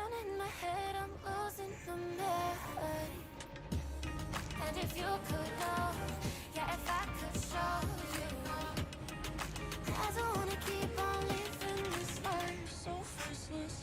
drowning my head, I'm losing the memory. And if you could know, yeah, if I could show you, I don't wanna keep on living this life so faceless.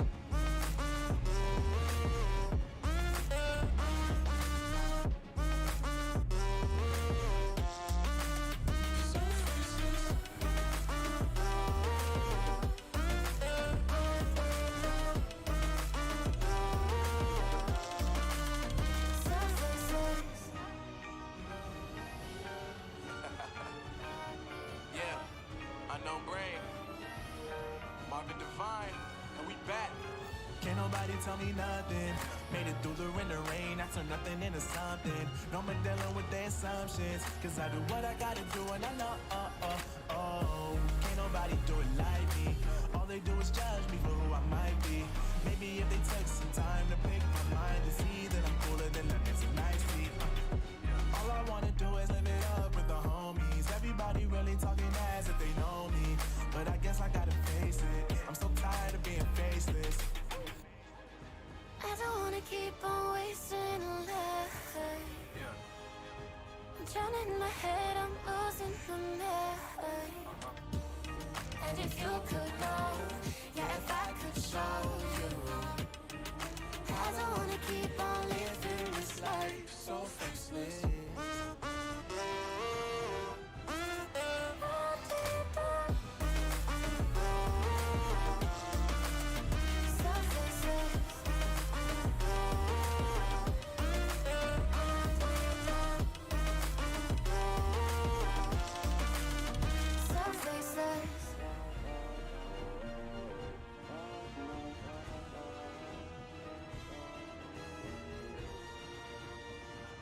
Can't nobody tell me nothing. Made it through the rain, I turned nothing into something. No more dealing with the assumptions, cause I do what I gotta do and I know, can't nobody do it like me. All they do is judge me for who I might be. Maybe if they take some time to pick my mind to see that I'm cooler than them, it's a nice seat. All I wanna do is live it up with the homies. Everybody really talking as if they know me, but I guess I gotta face it. I'm so tired of being faceless. I don't wanna keep on wasting a life. I'm drowning my head, I'm losing the memory. And if you could know, yeah, if I could show you, I don't wanna keep on living this life so faceless.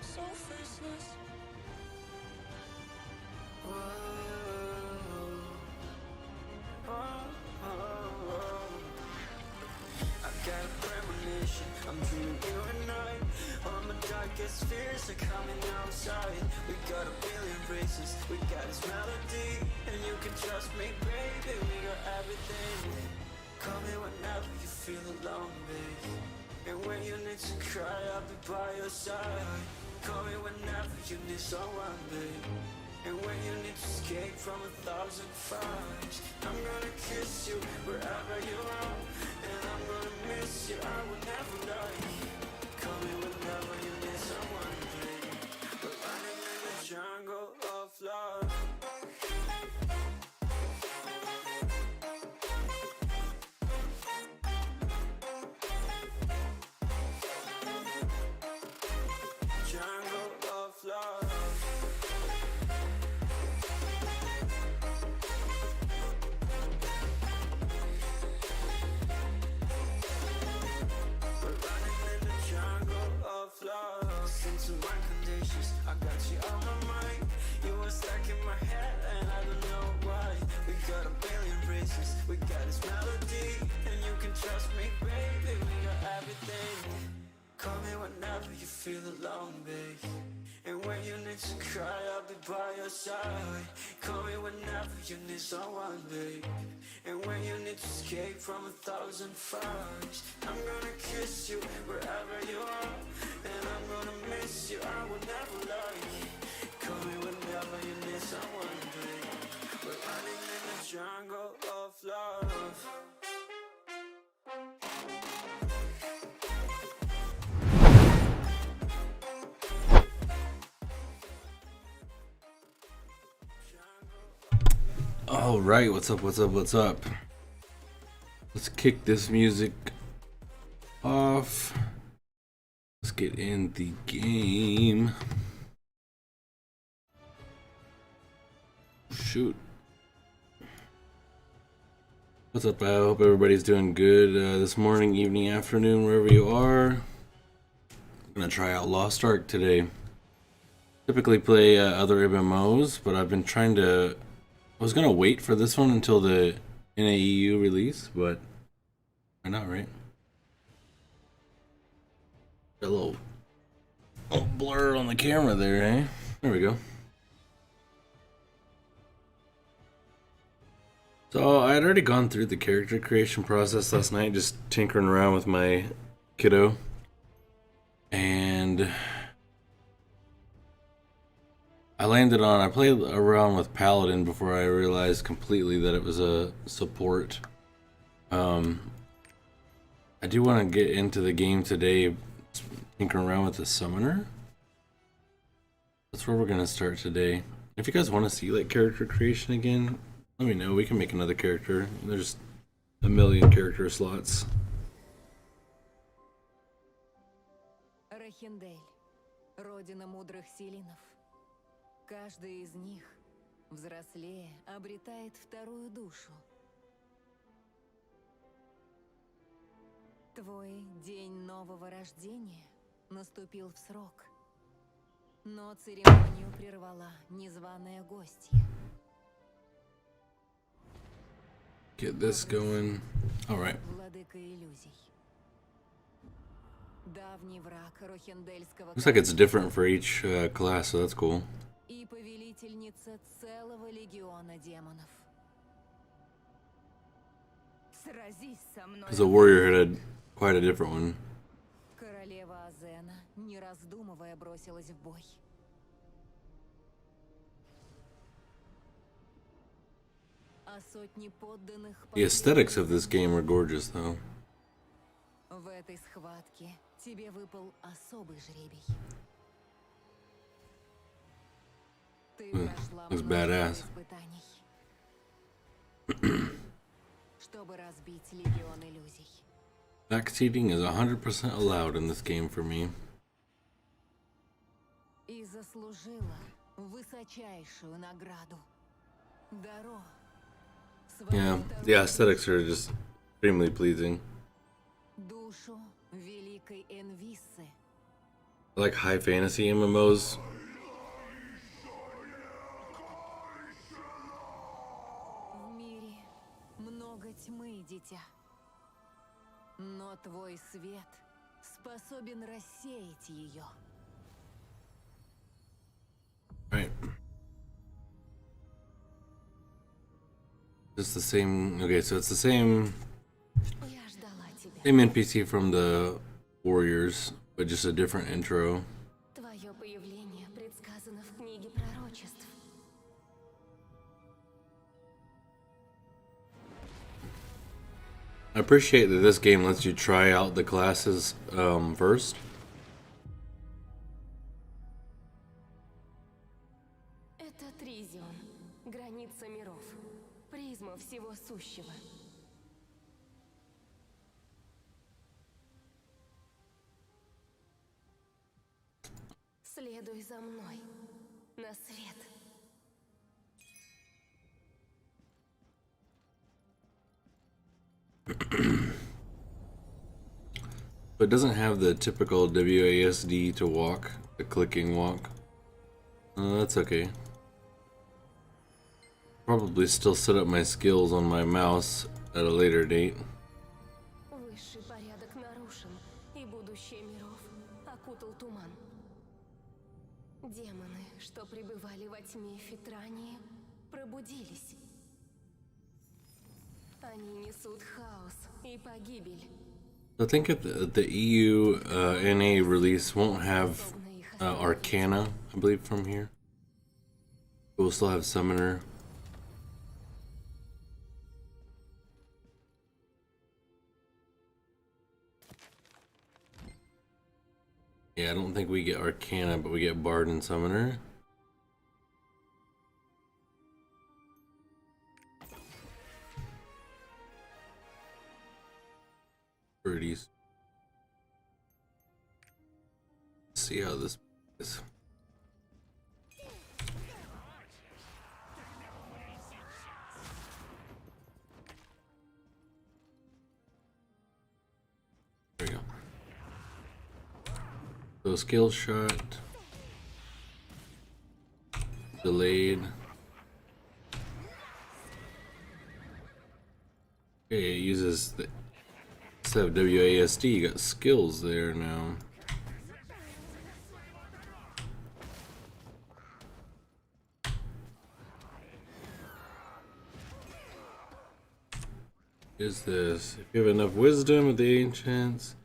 So faceless. I've got a premonition, I'm dreaming you and I. All my darkest fears are coming outside. We got a billion races, we got this melody, and you can trust me, baby, we got everything. Call me whenever you feel alone, baby, and when you need to cry, I'll be by your side. Call me whenever you need someone, babe, and when you need to escape from 1,000 fires. I'm gonna kiss you wherever you are, and I'm gonna miss you, I will never lie. Call me whenever you need someone, babe. We're running in the jungle of love. Jungle of love. We're running in the jungle of love. Listen to my conditions, I got you on my mind. You were stuck in my head and I don't know why. We got a billion races, we got this melody, and you can trust me, baby, we got everything. Call me whenever you feel alone, babe, and when you need to cry, I'll be by your side. Call me whenever you need someone, babe, and when you need to escape from 1,000 fires. I'm gonna kiss you wherever you are, and I'm gonna miss you, I will never lie. Call me whenever you need someone, babe. We're running in the jungle of love. All right, what's up? Let's kick this music off. Let's get in the game. Shoot. What's up? I hope everybody's doing good this morning, evening, afternoon, wherever you are. I'm gonna try out Lost Ark today. Typically play other MMOs, but I've been trying to. I was gonna wait for this one until the NAEU release, but why not, right? Got a little blur on the camera there, eh? There we go. So I had already gone through the character creation process last night, just tinkering around with my kiddo. And I played around with Paladin before I realized completely that it was a support. I do want to get into the game today, tinkering around with the summoner. That's where we're gonna start today. If you guys want to see like character creation again, let me know. We can make another character. There's a million character slots. Рахендель, родина мудрых селинов. Каждый из них, взрослея, обретает вторую душу. Твой день нового рождения наступил в срок, но церемонию прервала незваная гостья. Get this going. All right. Владыка иллюзий. Давний враг Рохендельского Looks like it's different for each class, so that's cool. и повелительница целого легиона демонов. Сразись со мной. Because the warrior had quite a different one. Королева Азена, не раздумывая, бросилась в бой. А сотни подданных The aesthetics of this game are gorgeous, though. В этой схватке тебе выпал особый жребий. Ты прошла looks множество badass. испытаний, чтобы разбить легион иллюзий. Backseating is 100% allowed in this game for me. И заслужила высочайшую награду. Даро. Yeah, the aesthetics are just extremely pleasing. Душу великой Энвиссы. I like high fantasy MMOs. В мире много тьмы, дитя. Но твой свет способен рассеять ее. Right. It's the same. Okay, so it's the same Я ждала тебя. NPC from the Warriors, but just a different intro. Твое появление предсказано в книге пророчеств. I appreciate that this game lets you try out the classes first. Это Тризион, граница миров, призма всего сущего. Следуй за мной на свет. But it doesn't have the typical WASD to walk, the clicking walk. That's okay. Probably still set up my skills on my mouse at a later date. Высший порядок нарушен, и будущее миров окутал туман. Демоны, что пребывали во тьме Фитрании, пробудились. Они несут хаос и погибель. I think at the EU NA release won't have Arcana, I believe, from here. We'll still have Summoner. Yeah, I don't think we get Arcana, but we get Bard and Summoner. Birdies. See how this is. There we go. So skill shot, delayed. Okay, it uses the instead of WASD, you got skills there now. Is this if you have enough wisdom with the ancients?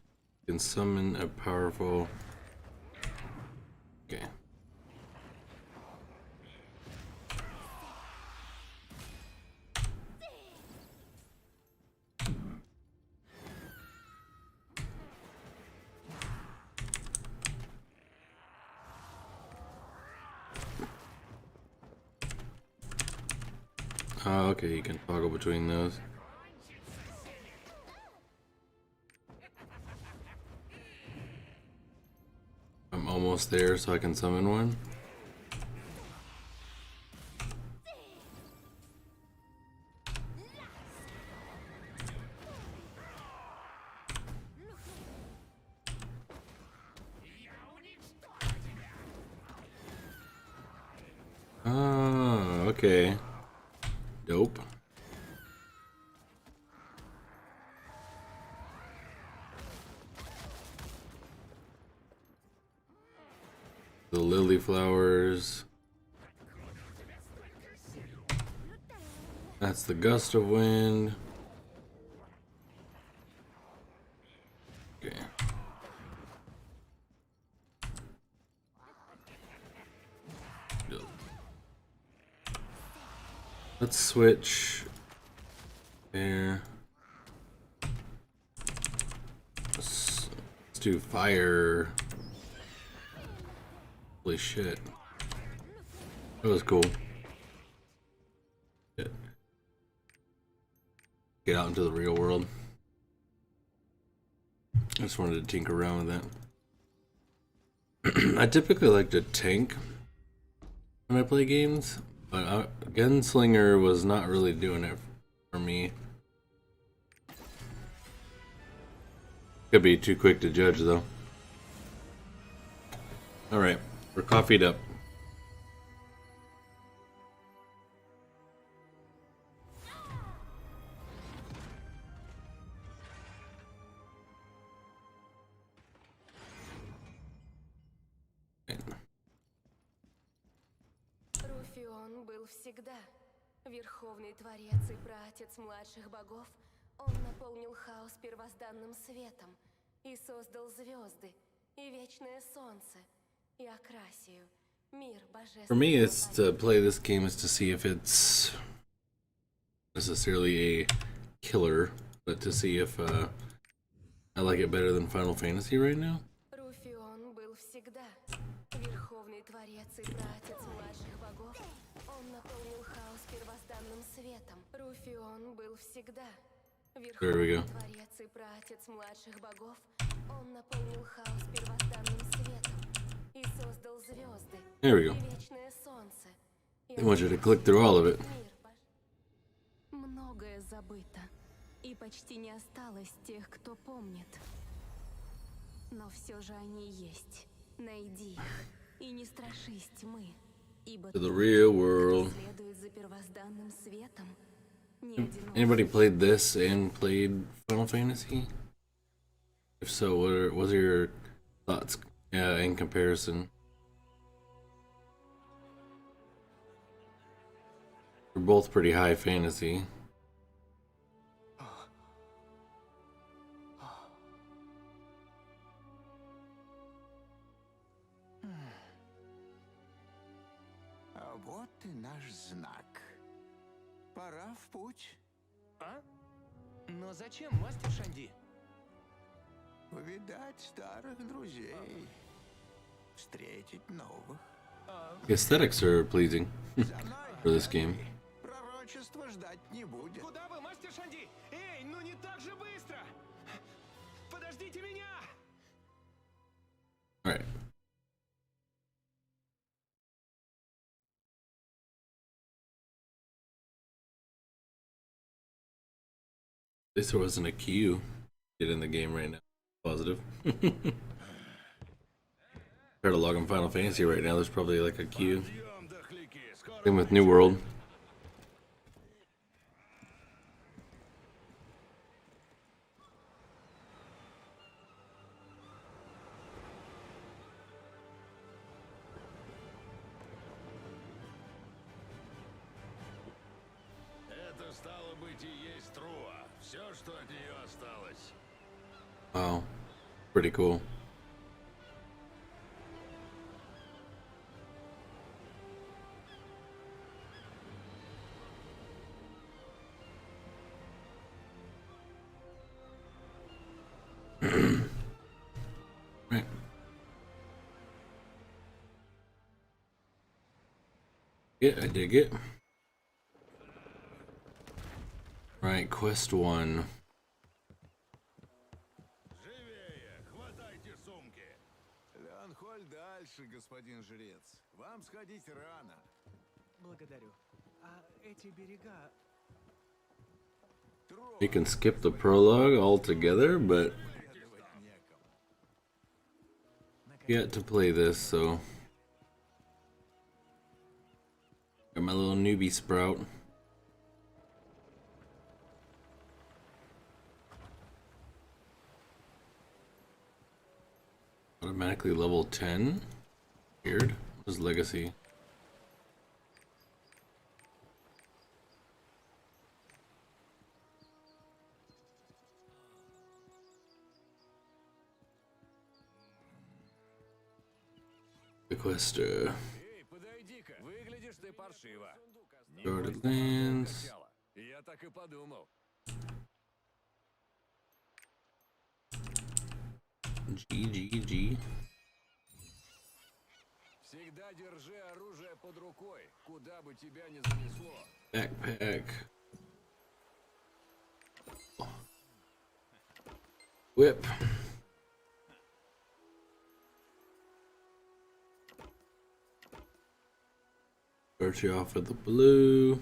can summon a powerful. Okay. Oh, okay, you can toggle between those. I'm almost there, so I can summon one. Oh, okay. Dope. The lily flowers. That's the gust of wind. Okay. Dope. Let's switch. There. Let's do fire. Holy shit. That was cool. Shit. Get out into the real world. I just wanted to tinker around with that. I typically like to tank when I play games, but Gunslinger was not really doing it for me. Could be too quick to judge though. Alright, we're coffeeed up. Руфион был всегда верховный творец и праотец младших богов. Он наполнил хаос первозданным светом и создал звезды, и вечное солнце, и Акрасию, мир божественный. For me, it's to play this game is to see if it's necessarily a killer, but to see if I like it better than Final Fantasy right now. Руфион был всегда верховный творец и праотец младших богов. Он наполнил хаос первозданным светом. Руфион был всегда There we go. верховный творец и праотец младших богов. Он наполнил хаос первозданным светом и создал звезды. There we go. И вечное солнце. И I want you to click through all of it. мир многое забыто, и почти не осталось тех, кто помнит. Но все же они есть. Найди их и не страшись тьмы, ибо To the real world. следует за первозданным светом. Не одинок. Anybody played this and played Final Fantasy? If so, what are your thoughts in comparison? They're both pretty high fantasy. А вот и наш знак. Пора в путь. А? Но зачем, мастер Шанди? Увидать старых друзей. Встретить новых. The aesthetics are pleasing За мной, for this game. пророчество ждать не будет. Куда вы, мастер Шанди? Эй, ну не так же быстро! Подождите меня! Alright. At least there wasn't a queue get in the game right now. Positive. Try to log in Final Fantasy right now, there's probably like a queue. Same with New World. Это стало быть и есть Труа. Все, что от нее осталось. Wow. Pretty cool. Right. Yeah, I dig it. Right, quest 1. Живее! Хватайте сумки! Леонхоль дальше, господин жрец. Вам сходить рано. Благодарю. А эти берега... You can skip the prologue altogether, but yet to play this, so got my little newbie sprout. Automatically level 10. Weird. What is legacy? The quest, Эй, подойди-ка! Выглядишь ты паршиво. Guarded lands. Я так и подумал. G. Всегда держи оружие под рукой, куда бы тебя ни занесло. Backpack. Whip. Start you off with the blue.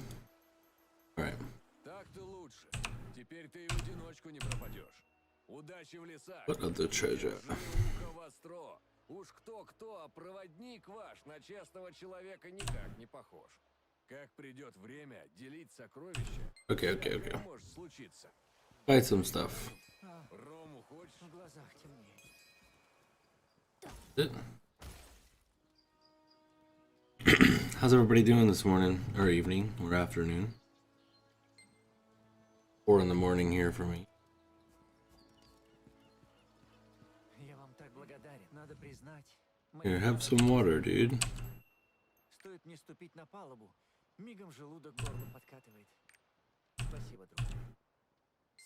Alright. Так-то лучше. Теперь ты и в одиночку не пропадешь. Удачи в лесах. What other treasure? Держи ухо востро. Уж кто-кто, а проводник ваш на честного человека никак не похож. Как придет время делить сокровища, Okay. всякое может случиться. Fight some stuff. Рому хочешь? В глазах темнеет. It. How's everybody doing this morning, or evening, or afternoon? 4 in the morning here for me. Я вам так благодарен. Надо признать. Here, have some water, dude. Стоит мне ступить на палубу, мигом желудок горло подкатывает. Спасибо, друг.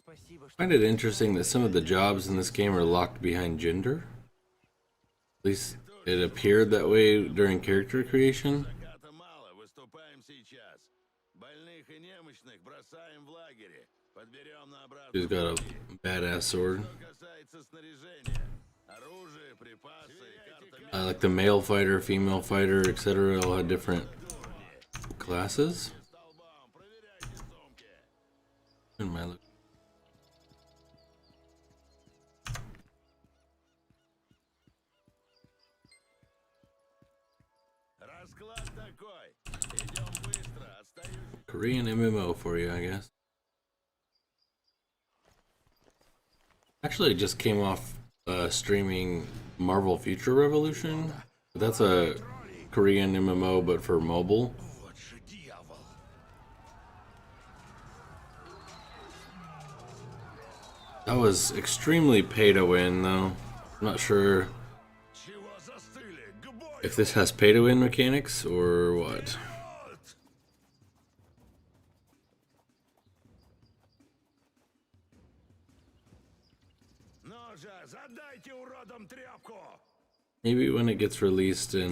Спасибо, что... I find it interesting that some of the jobs in this game are locked behind gender. At least it appeared that way during character creation. Заката мало, выступаем сейчас. Больных и немощных бросаем в лагере. Подберем на обратном She's got a пути. badass sword. Что касается снаряжения, оружие, припасы, карта Like the male fighter, female fighter, etc. all had different classes. столбом, проверяйте сумки. In my look. Расклад такой. Идем быстро, отстающий. Korean MMO for you, I guess. Actually, it just came off streaming Marvel Future Revolution. That's a Korean MMO, but for mobile. Вот же дьявол. That was extremely pay to win, though. I'm not sure Чего застыли? К бою! if this has pay to win mechanics or what. Ну же, задайте уродам тряпку! Maybe when it gets released in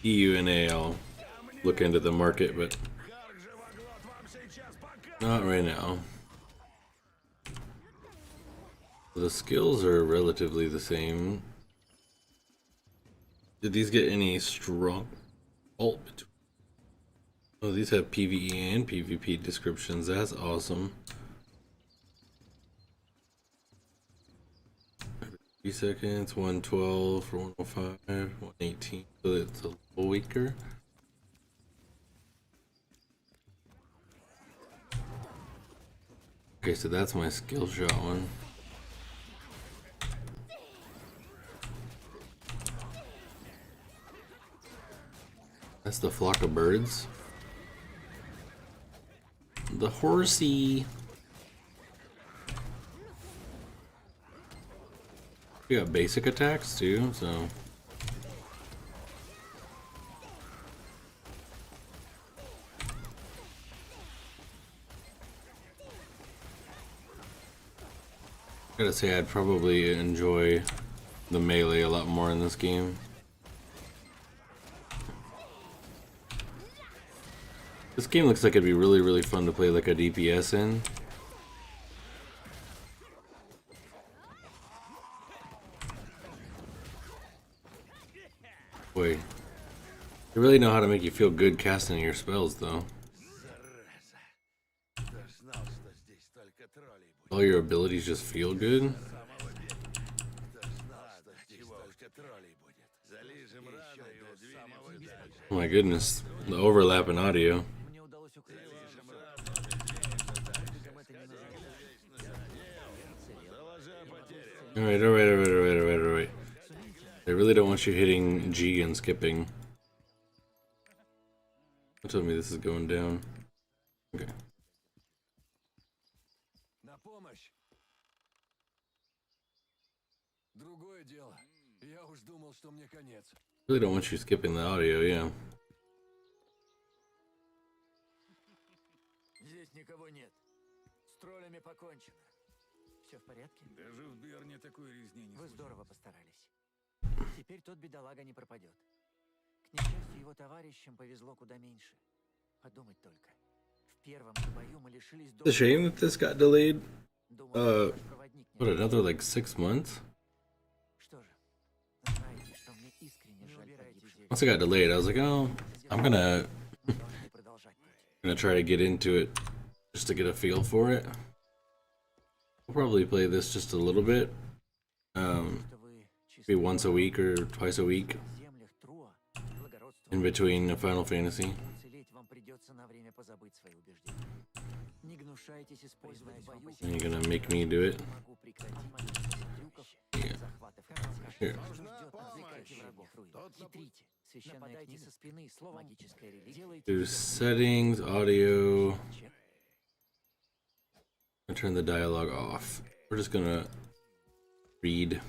EU and A, I'll look into the market, but Харк живоглот вам сейчас покажет! not right now. The skills are relatively the same. Did these get any strong alt between? Oh, these have PvE and PvP descriptions. That's awesome. 3 seconds, 112 for 105, 118. So it's a little weaker. Okay, so that's my skill shot one. That's the flock of birds. The horsey. You got basic attacks too, so. Gotta say, I'd probably enjoy the melee a lot more in this game. This game looks like it'd be really, really fun to play like a DPS in. Boy, they really know how to make you feel good casting your spells, though. All your abilities just feel good. Oh my goodness, the overlap in audio. Мне удалось укрыться. Alright. They really don't want you hitting G and skipping. Don't tell me this is going down. Okay. На помощь. Другое дело. Я уж думал, что мне конец. Really don't want you skipping the audio, yeah. Здесь никого нет. С троллями покончено. Все в порядке? Даже в Берне такой резни не Вы здорово постарались. Теперь тот бедолага не пропадет. К несчастью, его товарищам повезло куда меньше. Подумать только. В первом же бою мы лишились It's a shame that this got delayed. Думаю, проводник не What, another like 6 months? Что же, знаете, что мне искренне жаль погибших. Once it got delayed, I was like, oh, I'm gonna try to get into it just to get a feel for it. I'll probably play this just a little bit. Maybe once a week or twice a week in between Final Fantasy. And you're gonna make me do it? Yeah. Here. Do settings, audio. I turn the dialogue off. We're just gonna read.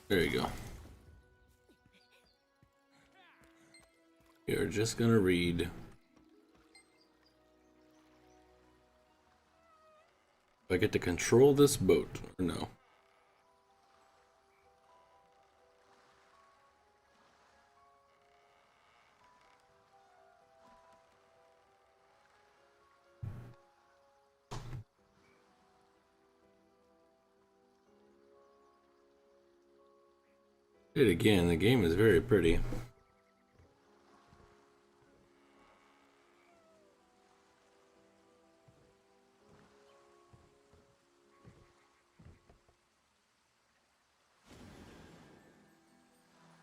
There you go. You're just gonna read. Do I get to control this boat or no? It again, the game is very pretty.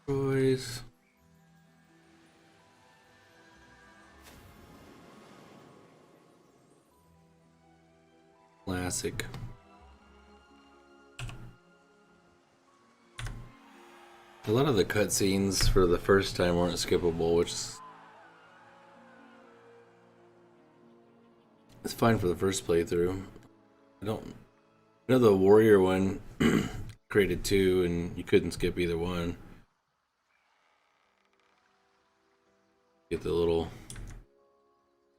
Boys. Classic. A lot of the cutscenes for the first time weren't skippable, which is it's fine for the first playthrough. I know the warrior one created two, and you couldn't skip either one. Get the little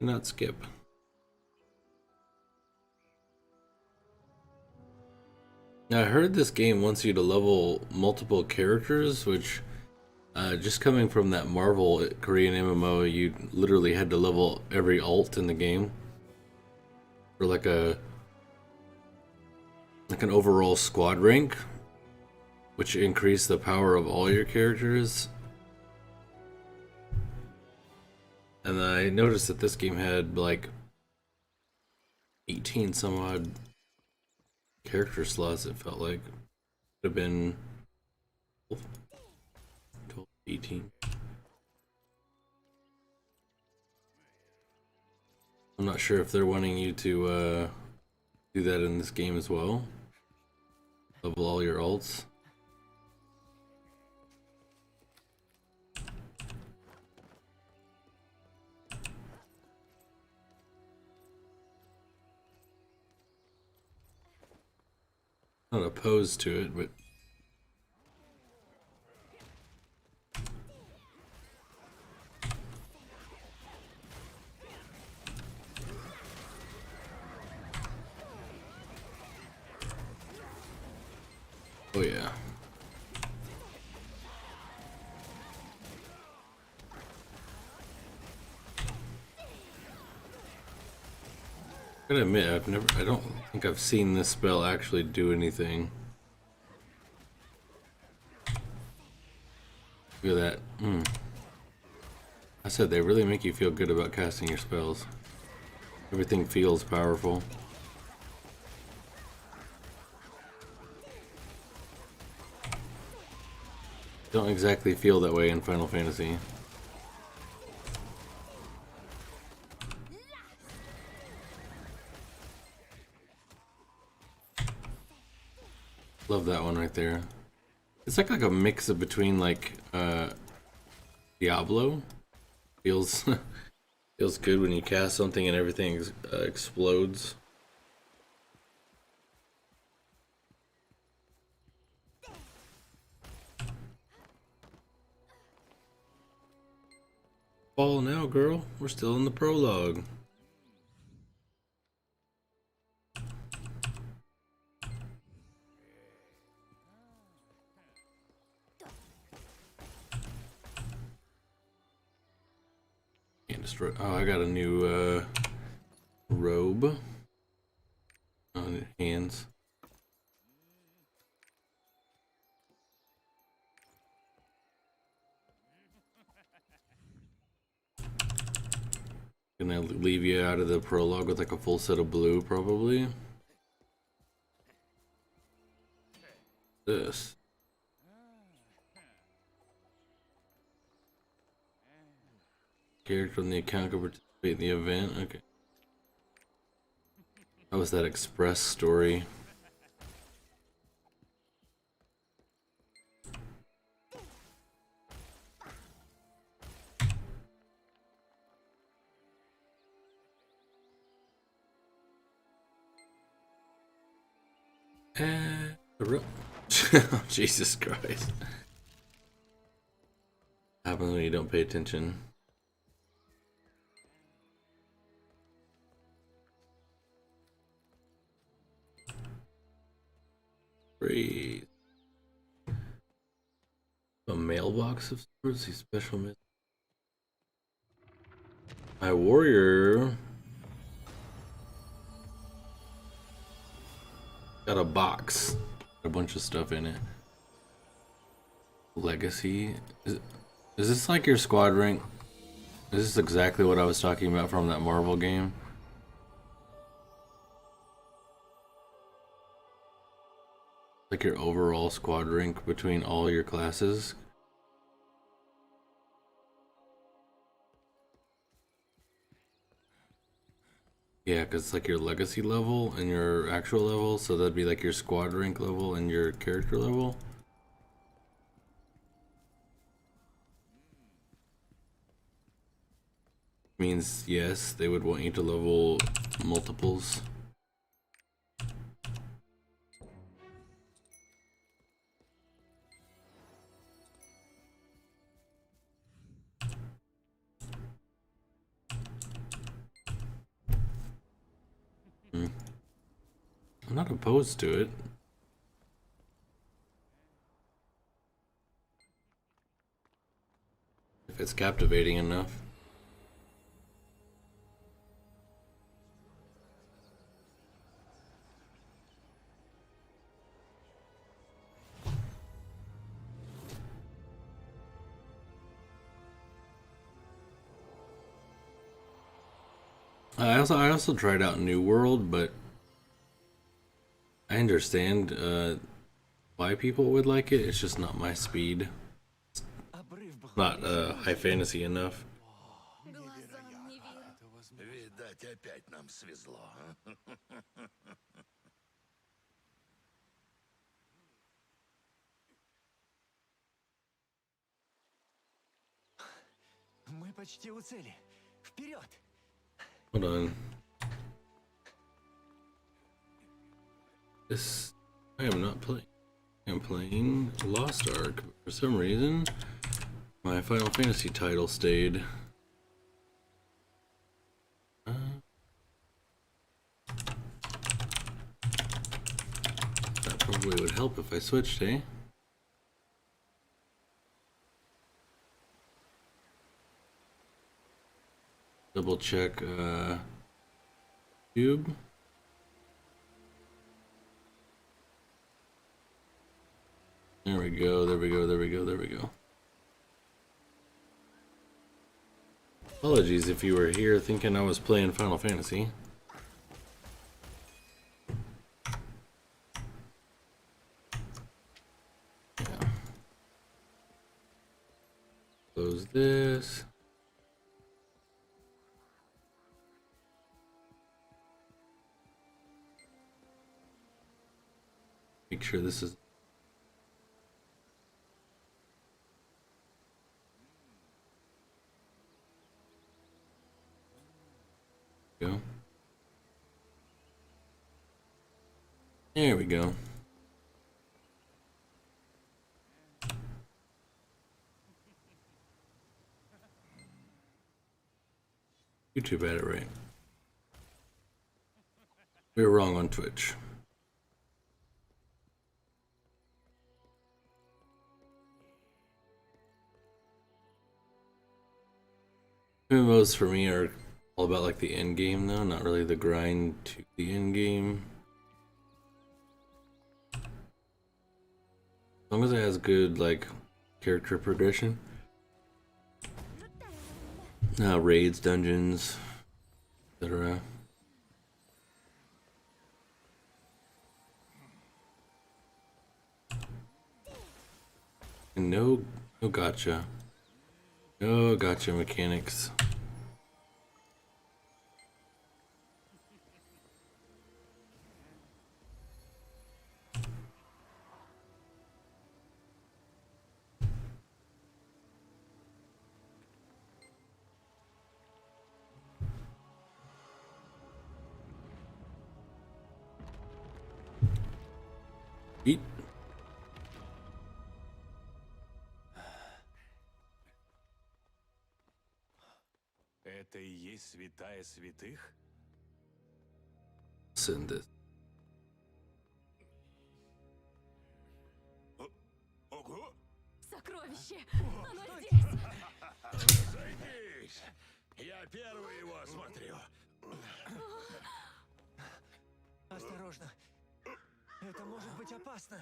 not skip. Now, I heard this game wants you to level multiple characters, which just coming from that Marvel Korean MMO, you literally had to level every alt in the game for like an overall squad rank, which increased the power of all your characters. And I noticed that this game had like 18 some odd character slots. It felt like could have been 12, 18. I'm not sure if they're wanting you to do that in this game as well. Level all your alts. Not opposed to it, but oh yeah. I gotta admit, I don't think I've seen this spell actually do anything. Look at that. I said they really make you feel good about casting your spells. Everything feels powerful. Don't exactly feel that way in Final Fantasy. Love that one right there. It's like a mix of between like Diablo. Feels feels good when you cast something and everything explodes. Fall now, girl. We're still in the prologue. Can't destroy. Oh, I got a new robe on hands. Gonna leave you out of the prologue with like a full set of blue, probably. This. Character on the account can participate in the event. Okay. How was that express story? Jesus Christ. Happens when you don't pay attention. Breathe. A mailbox of sorts, these special miss. My warrior got a box, a bunch of stuff in it. Legacy. Is this like your squad rank? Is this exactly what I was talking about from that Marvel game? Like your overall squad rank between all your classes? Yeah, because it's like your legacy level and your actual level, so that'd be like your squad rank level and your character level. Means yes, they would want you to level multiples. I'm not opposed to it. If it's captivating enough. I also tried out New World, but I understand why people would like it. It's just not my speed. Not high fantasy enough. Глазам не верю. Видать, опять нам свезло. Мы почти у цели. Вперед! Hold on. This I am not playing. I'm playing Lost Ark. But for some reason, my Final Fantasy title stayed. That probably would help if I switched, eh? Double check Cube. There we go, there we go, there we go, there we go. Apologies if you were here thinking I was playing Final Fantasy. Yeah. Close this. Make sure this is go. There we go. YouTube had it right. We were wrong on Twitch. MMOs for me are all about like the end game though, not really the grind to the end game. As long as it has good like character progression. Raids, dungeons, etc. And no gotcha. No gotcha mechanics. Eat. Это и есть святая святых? Send this. Ого! Сокровище! Оно здесь! Зайдись! Я первый его осмотрю. Осторожно. Это может быть опасно.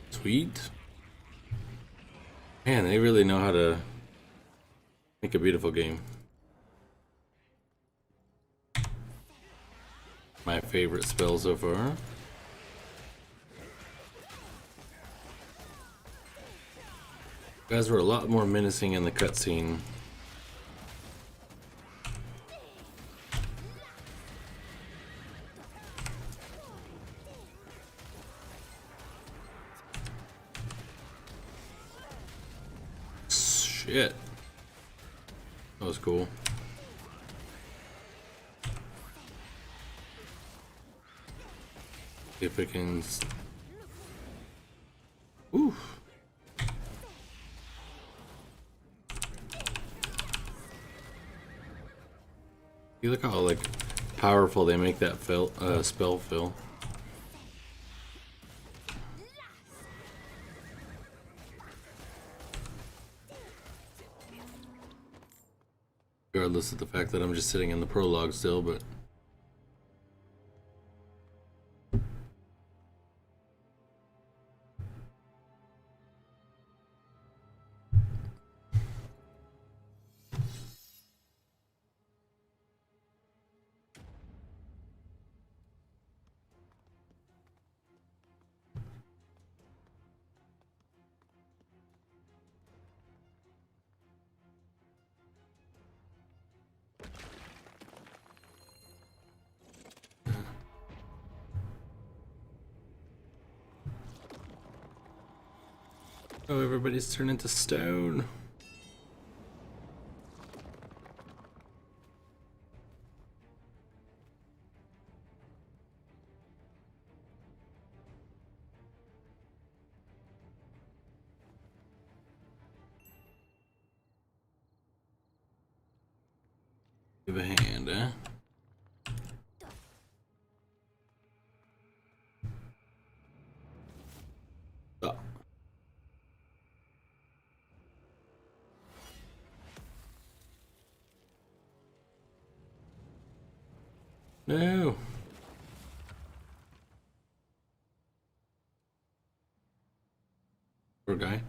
Sweet. Man, they really know how to make a beautiful game. My favorite spell so far. You guys were a lot more menacing in the cutscene. Shit. That was cool. See if I can. Oof. You look how like powerful they make that spell feel. Regardless of the fact that I'm just sitting in the prologue still, but oh, everybody's turned into stone. Give a hand, eh? Oh. No. Poor guy.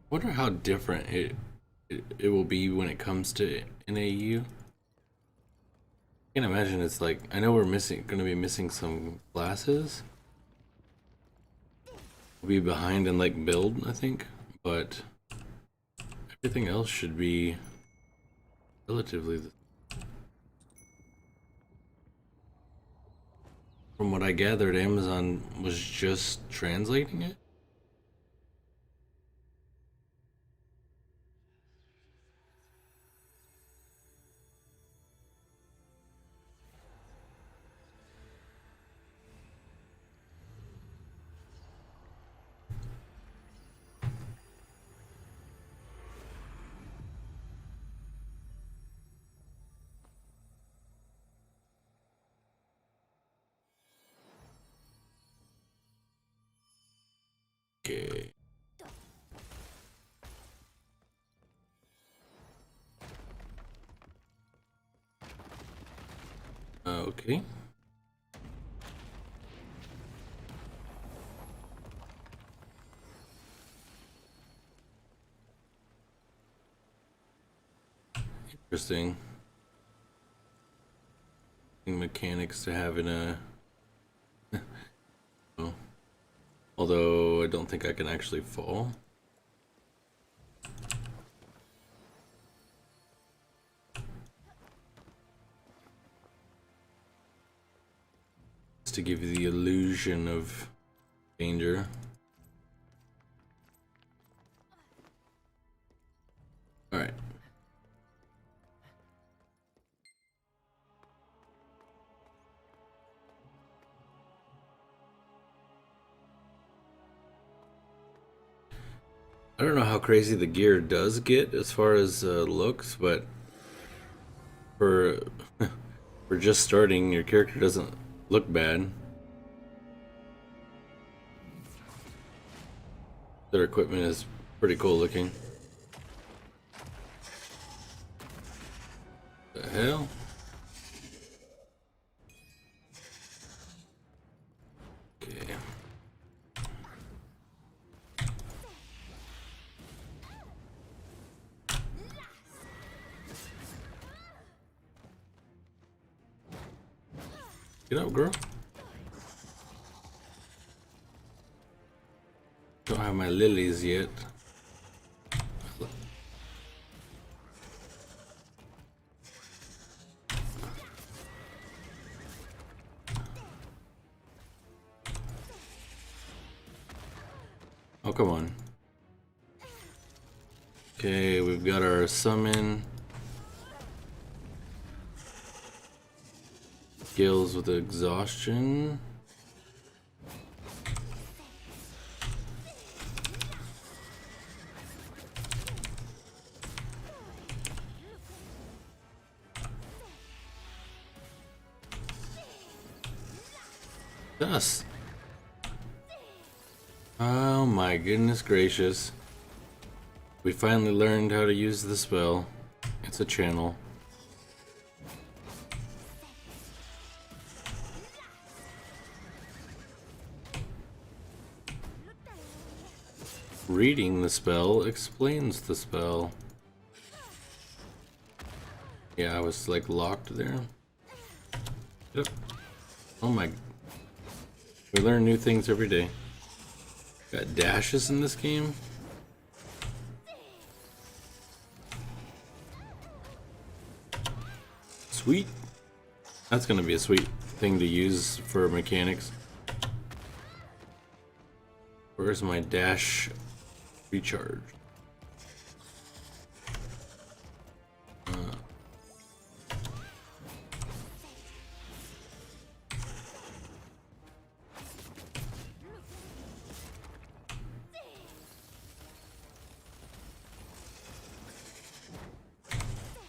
Wonder how different it will be when it comes to NAU. Can't imagine it's like, I know we're gonna be missing some classes. We'll be behind in like build, I think, but everything else should be relatively. From what I gathered, Amazon was just translating it. Okay. Okay. Interesting. Mechanics to have in a. Oh. Although I don't think I can actually fall. Just to give you the illusion of danger. All right. I don't know how crazy the gear does get as far as looks, but for for just starting, your character doesn't look bad. Their equipment is pretty cool looking. The hell? Okay. Get up, girl. Don't have my lilies yet. Oh, come on. Okay, we've got our summon. Skills with exhaustion. Dust. Oh my goodness gracious. We finally learned how to use the spell. It's a channel. Reading the spell explains the spell. Yeah, I was like locked there. Yep. Oh my. We learn new things every day. Got dashes in this game. Sweet. That's gonna be a sweet thing to use for mechanics. Where's my dash recharge?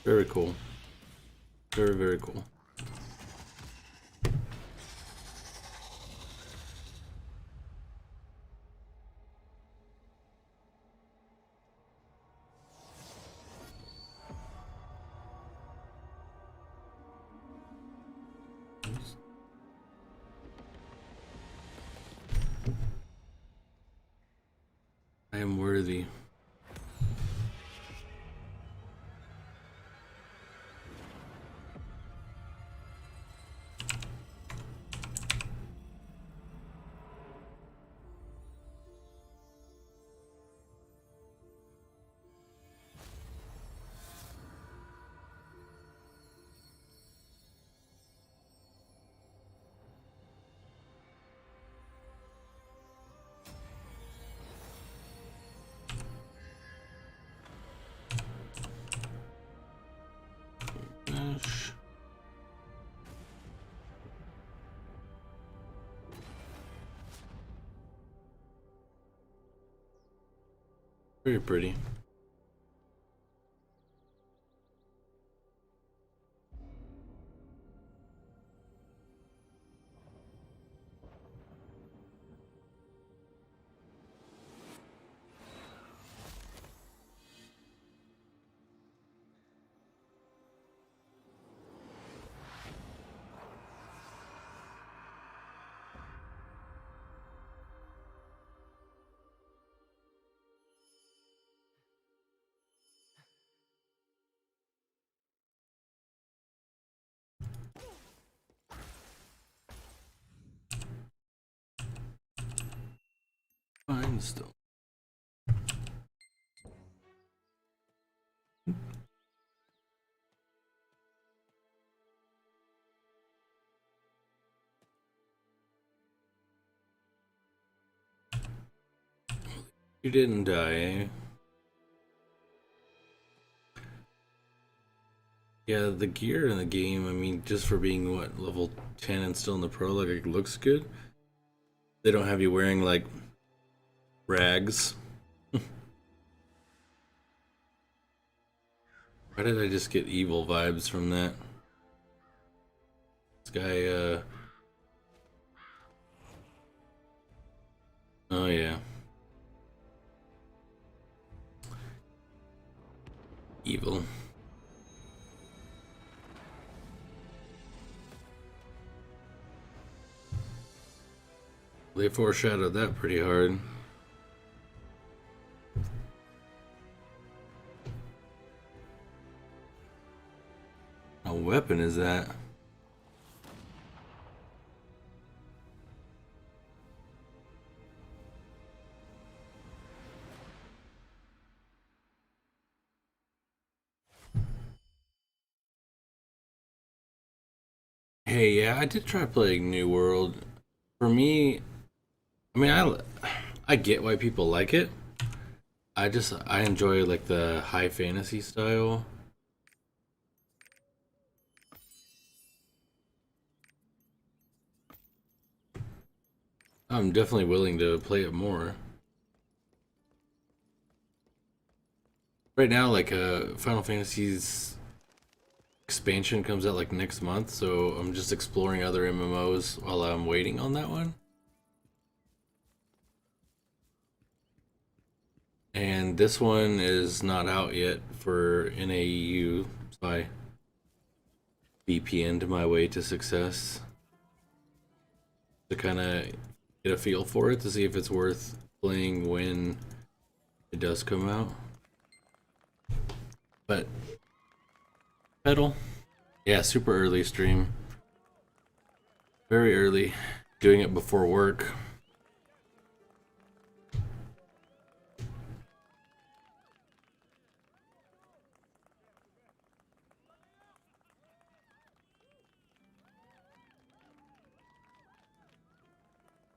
Very cool. Very, very cool. I am worthy. Gosh. Very pretty. Fine still. You didn't die, eh? Yeah, the gear in the game, I mean, just for being, what, level 10 and still in the pro, like, it looks good. They don't have you wearing, like, rags. Why did I just get evil vibes from that? This guy, oh, yeah. Evil. They foreshadowed that pretty hard. What weapon is that? Hey, yeah, I did try playing New World. For me, I mean, I get why people like it. I enjoy like the high fantasy style. I'm definitely willing to play it more. Right now, like Final Fantasy's expansion comes out like next month, so I'm just exploring other MMOs while I'm waiting on that one. And this one is not out yet for NAEU, so I VPN'd my way to success to kind of get a feel for it to see if it's worth playing when it does come out. But pedal, yeah, super early stream, very early, doing it before work.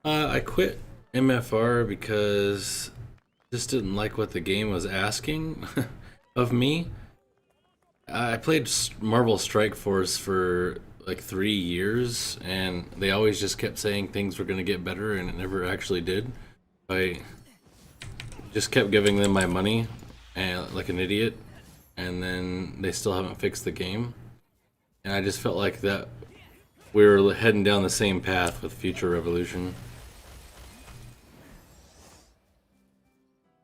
I quit MFR because I just didn't like what the game was asking of me. I played Marvel Strike Force for like 3 years, and they always just kept saying things were going to get better, and it never actually did. I just kept giving them my money, and like an idiot, and then they still haven't fixed the game. And I just felt like that we were heading down the same path with Future Revolution.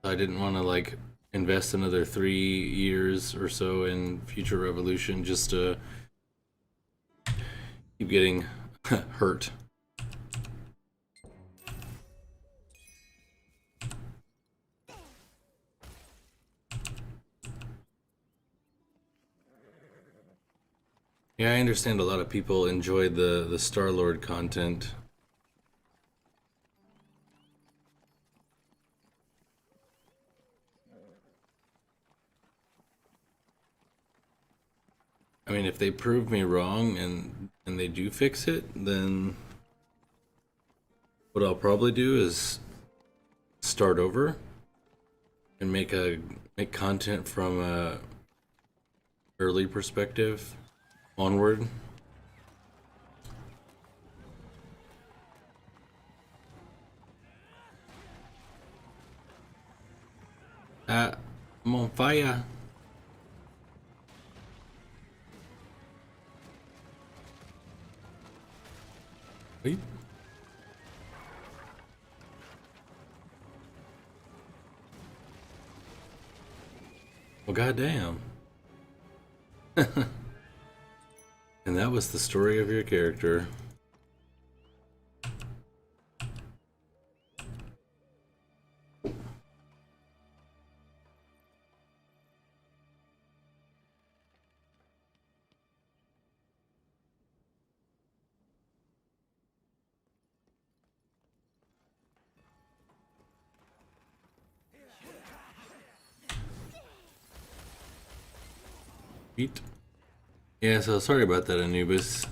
I didn't want to like invest another 3 years or so in Future Revolution just to keep getting hurt. Yeah, I understand a lot of people enjoy the Star-Lord content. I mean, if they prove me wrong and they do fix it, then what I'll probably do is start over and make content from a early perspective onward. I'm on fire. Wait. Well, goddamn. And that was the story of your character. Sweet. Yeah, so sorry about that, Anubis.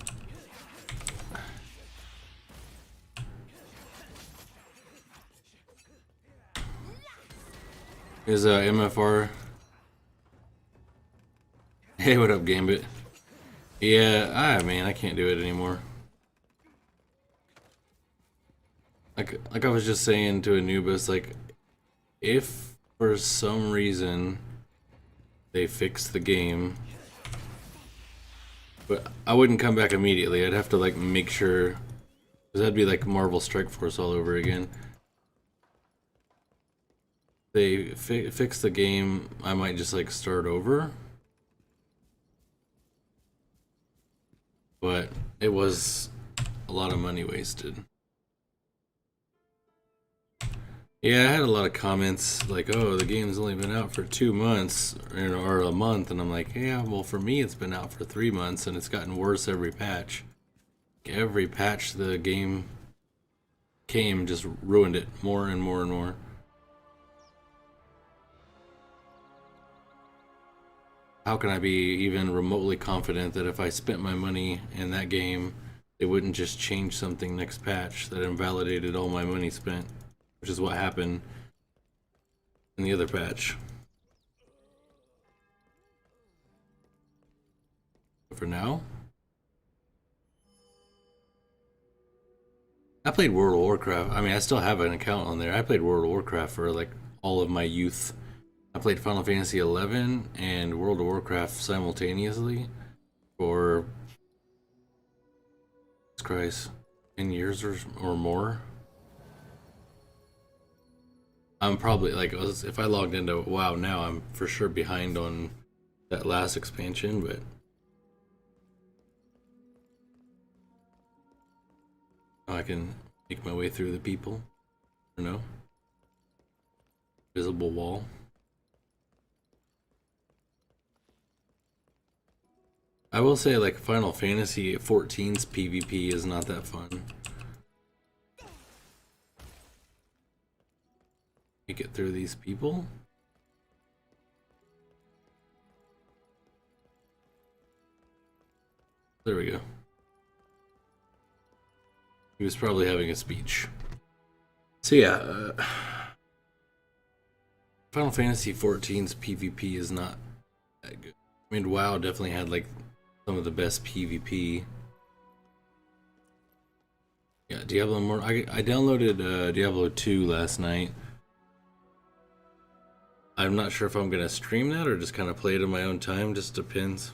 Is MFR. Hey, what up, Gambit? Yeah, man, I can't do it anymore. Like I was just saying to Anubis, like, if for some reason they fix the game, but I wouldn't come back immediately. I'd have to like make sure, because that'd be like Marvel Strike Force all over again. They fix the game, I might just like start over. But it was a lot of money wasted. Yeah, I had a lot of comments like, oh, the game's only been out for 2 months, or a month, and I'm like, yeah, well, for me it's been out for 3 months, and it's gotten worse every patch. Every patch the game came just ruined it more and more and more. How can I be even remotely confident that if I spent my money in that game, they wouldn't just change something next patch that invalidated all my money spent? Which is what happened in the other patch. But for now, I played World of Warcraft. I mean, I still have an account on there. I played World of Warcraft for like all of my youth. I played Final Fantasy 11 and World of Warcraft simultaneously for, Jesus Christ, 10 years or more. I'm probably like, if I logged into WoW now, I'm for sure behind on that last expansion, but I can make my way through the people. You know, visible wall. I will say, like, Final Fantasy 14's PvP is not that fun. Make it through these people. There we go. He was probably having a speech. So yeah, Final Fantasy 14's PvP is not that good. I mean, WoW definitely had like some of the best PvP. Yeah, Diablo more. I downloaded Diablo 2 last night. I'm not sure if I'm gonna stream that or just kind of play it in my own time. Just depends.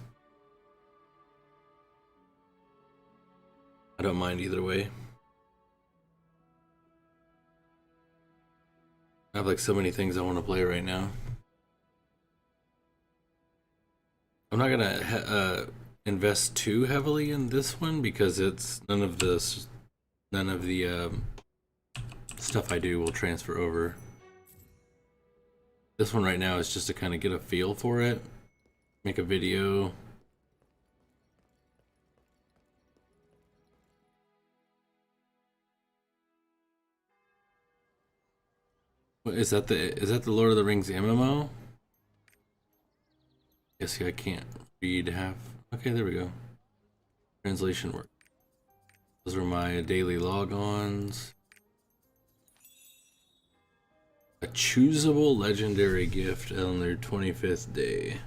I don't mind either way. I have like so many things I want to play right now. I'm not gonna invest too heavily in this one because it's none of the stuff I do will transfer over. This one right now is just to kind of get a feel for it, make a video. What, is that the Lord of the Rings MMO? Yeah, see, I can't read half. Okay, there we go. Translation work. Those are my daily logons. A choosable legendary gift on their 25th day.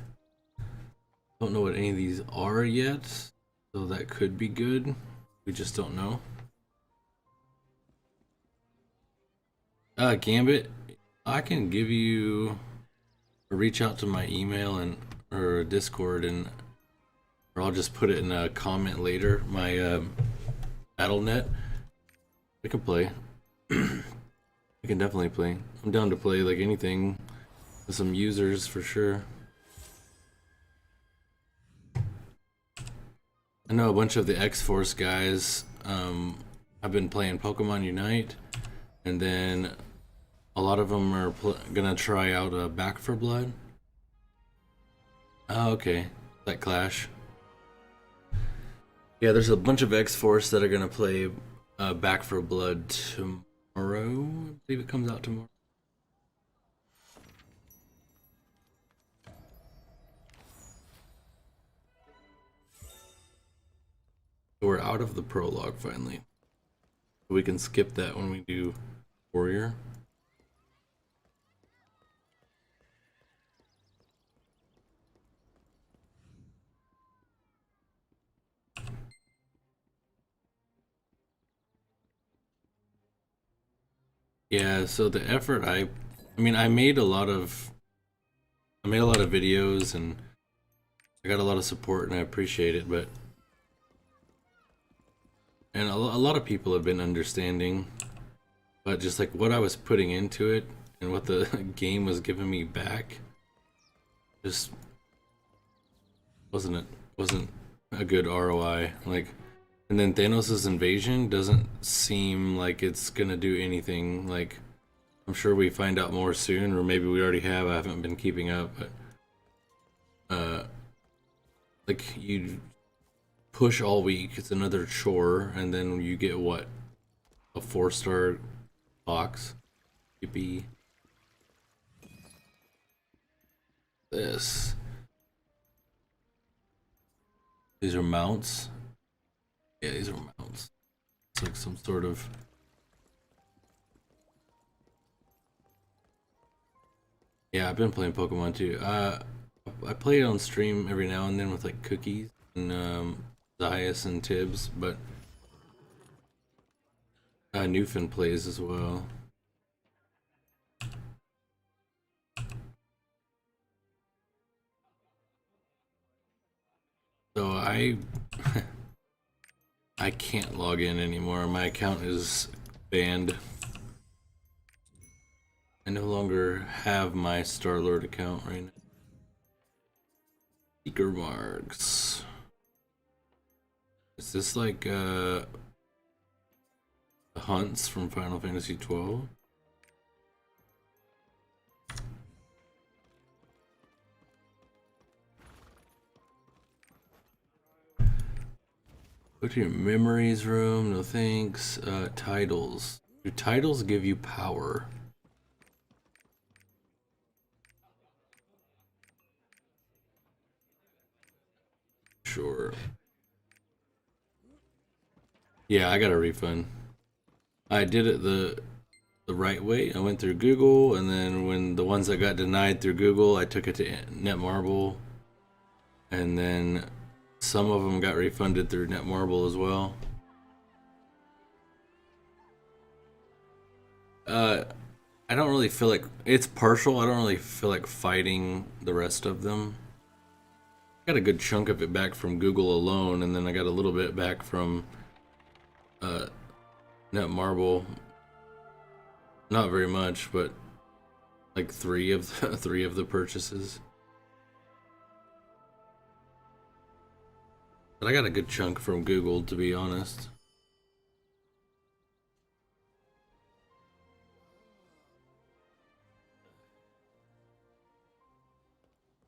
Don't know what any of these are yet, so that could be good. We just don't know. Gambit, I can give you reach out to my email and or Discord, and or I'll just put it in a comment later. My BattleNet. We can play. We can definitely play. I'm down to play like anything with some users for sure. I know a bunch of the X-Force guys. I've been playing Pokemon Unite, and then a lot of them are gonna try out Back for Blood. Oh, okay, that Clash. Yeah, there's a bunch of X-Force that are gonna play Back for Blood tomorrow. I believe it comes out tomorrow. We're out of the prologue finally. We can skip that when we do Warrior. Yeah, so the effort I mean I made a lot of videos and I got a lot of support and I appreciate it, but and a lot of people have been understanding, but just like what I was putting into it and what the game was giving me back just wasn't a good ROI. Like, and then Thanos' invasion doesn't seem like it's gonna do anything. Like, I'm sure we find out more soon, or maybe we already have. I haven't been keeping up, but like you push all week, it's another chore, and then you get what, a 4-star box. Yippee. This. These are mounts. Yeah, these are mounts. It's like some sort of... Yeah, I've been playing Pokemon too. I play it on stream every now and then with like Cookies and Zias and Tibbs, but Newfin plays as well. So I can't log in anymore. My account is banned. I no longer have my Star-Lord account right now. Seeker marks. Is this like the hunts from Final Fantasy 12? Go to your memories room, no thanks. Titles. Do titles give you power? Sure. Yeah, I got a refund. I did it the right way. I went through Google, and then when the ones that got denied through Google, I took it to Netmarble, and then some of them got refunded through Netmarble as well. I don't really feel like it's partial. I don't really feel like fighting the rest of them. I got a good chunk of it back from Google alone, and then I got a little bit back from Netmarble. Not very much, but like three of the purchases. But I got a good chunk from Google, to be honest.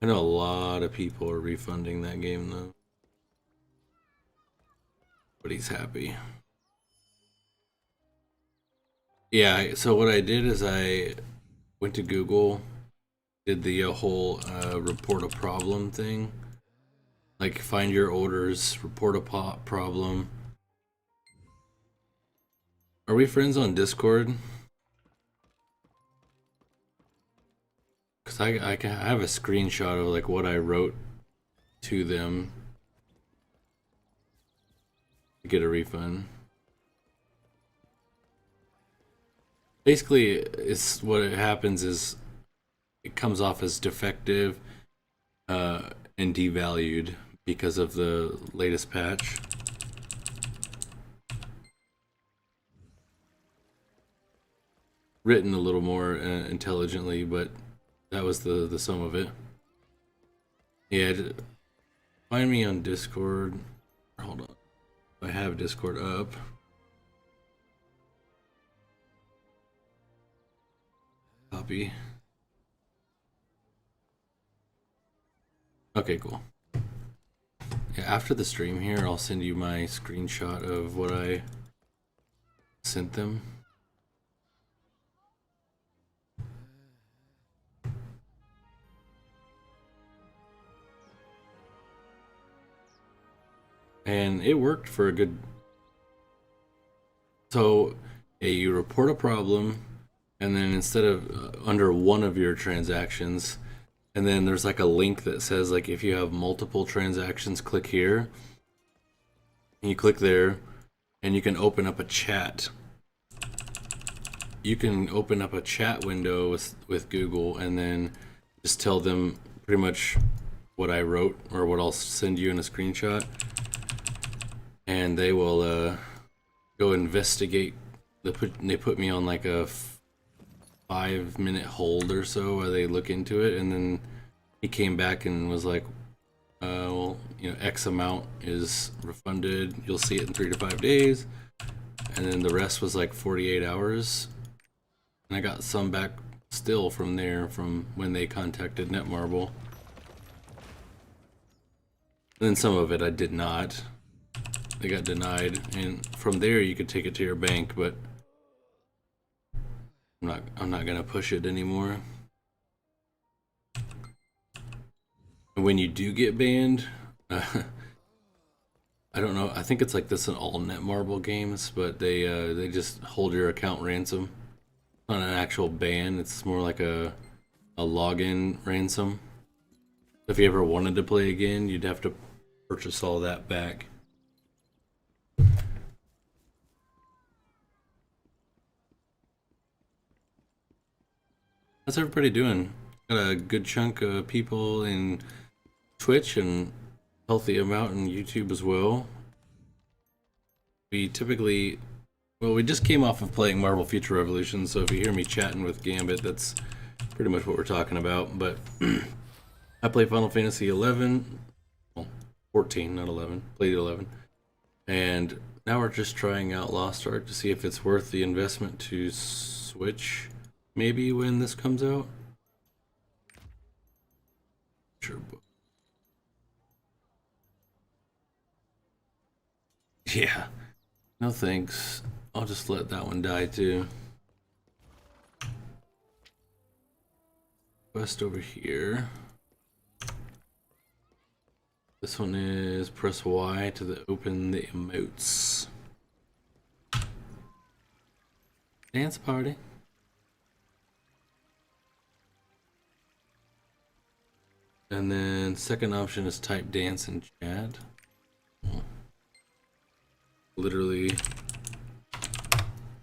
I know a lot of people are refunding that game though. But he's happy. Yeah, so what I did is I went to Google, did the whole report a problem thing. Like find your orders, report a problem. Are we friends on Discord? Cause I have a screenshot of like what I wrote to them to get a refund. Basically, it's what it happens is it comes off as defective and devalued because of the latest patch. Written a little more intelligently, but that was the sum of it. Yeah, find me on Discord. Hold on, I have Discord up. Copy. Okay, cool. Yeah, after the stream here, I'll send you my screenshot of what I sent them. And it worked for a good... So, yeah, you report a problem, and then instead of under one of your transactions, and then there's like a link that says like if you have multiple transactions, click here. And you click there, and you can open up a chat. You can open up a chat window with Google, and then just tell them pretty much what I wrote or what I'll send you in a screenshot, and they will go investigate. They put me on like a 5-minute hold or so while they look into it, and then he came back and was like, well, you know, X amount is refunded, you'll see it in 3 to 5 days, and then the rest was like 48 hours, and I got some back still from there, from when they contacted Netmarble. And then some of it I did not. They got denied, and from there you could take it to your bank, but I'm not gonna push it anymore. And when you do get banned, I don't know. I think it's like this in all Netmarble games, but they just hold your account ransom. It's not an actual ban. It's more like a login ransom. If you ever wanted to play again, you'd have to purchase all that back. How's everybody doing? Got a good chunk of people in Twitch and healthy amount in YouTube as well. We typically, well, we just came off of playing Marvel Future Revolution, so if you hear me chatting with Gambit, that's pretty much what we're talking about. But I play Final Fantasy 11, well, 14, not 11, played 11. And now we're just trying out Lost Ark to see if it's worth the investment to switch. Maybe when this comes out. Sure. Yeah. No thanks. I'll just let that one die too. Quest over here. This one is press Y to open the emotes. Dance party. And then second option is type dance in chat. Literally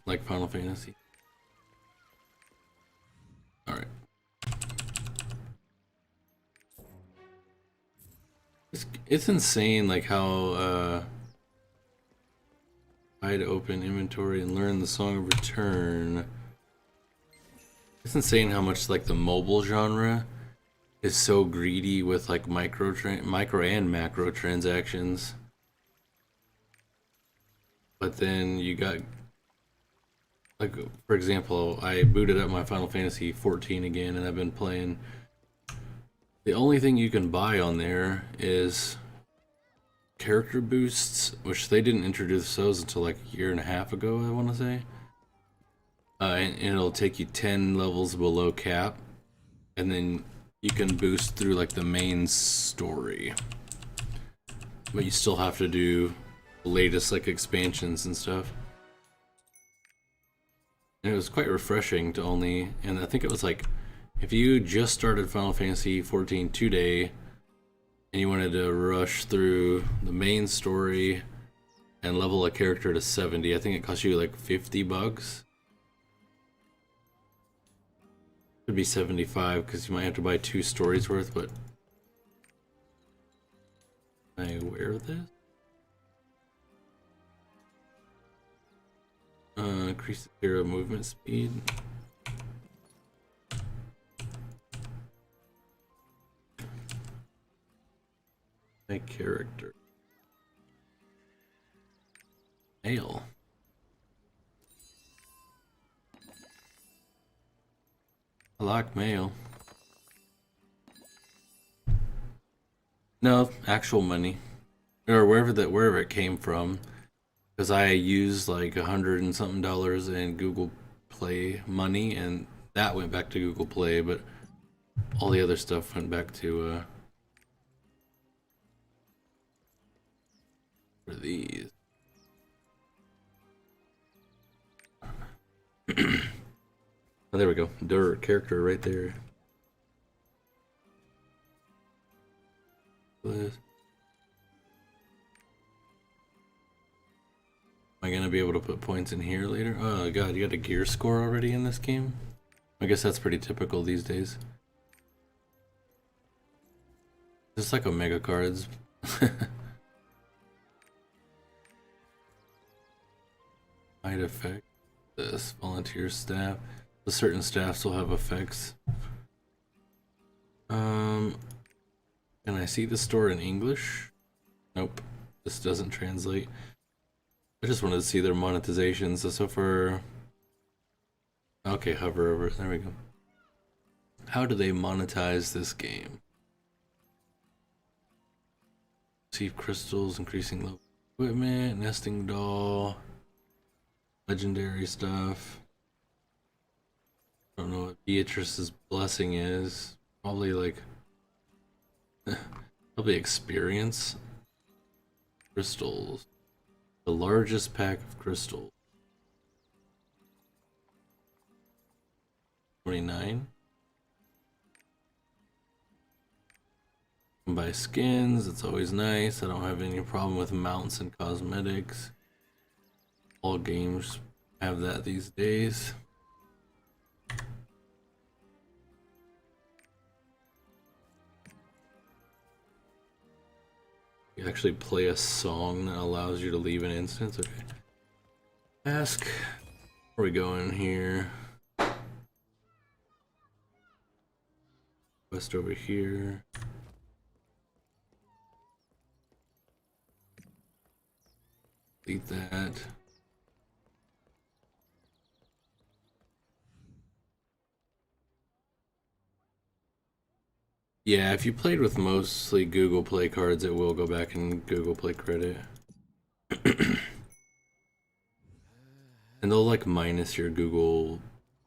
like Final Fantasy. It's insane, like how hide open inventory and learn the Song of Return. It's insane how much like the mobile genre is so greedy with like micro and macro transactions. But then you got, like, for example, I booted up my Final Fantasy 14 again, and I've been playing. The only thing you can buy on there is character boosts, which they didn't introduce those until like a year and a half ago, I want to say. And it'll take you 10 levels below cap, and then you can boost through like the main story. But you still have to do the latest like expansions and stuff. And it was quite refreshing to only, and I think it was like, if you just started Final Fantasy 14 today and you wanted to rush through the main story and level a character to 70, I think it cost you like $50. Could be 75 because you might have to buy 2 stories worth, but am I aware of this? Increase the hero movement speed. My character. Male. I like mail. No, actual money. Or wherever it came from. Because I used like $100 and something in Google Play money, and that went back to Google Play, but all the other stuff went back to for these. Oh, there we go. Dirt character right there. Am I gonna be able to put points in here later? Oh god, you got a gear score already in this game? I guess that's pretty typical these days. Just like Omega cards. Hide effect. This volunteer staff. The certain staffs will have effects. Can I see the store in English? Nope. This doesn't translate. I just wanted to see their monetizations. So for... Okay, hover over it. There we go. How do they monetize this game? Receive crystals, increasing level equipment, nesting doll, legendary stuff. I don't know what Beatrice's blessing is. Probably like... probably experience. Crystals. The largest pack of crystals. 29. Can buy skins, it's always nice. I don't have any problem with mounts and cosmetics. All games have that these days. You actually play a song that allows you to leave an instance. Okay. Ask. Where we going here? Quest over here. Delete that. Yeah, if you played with mostly Google Play cards, it will go back in Google Play credit. And they'll like minus your Google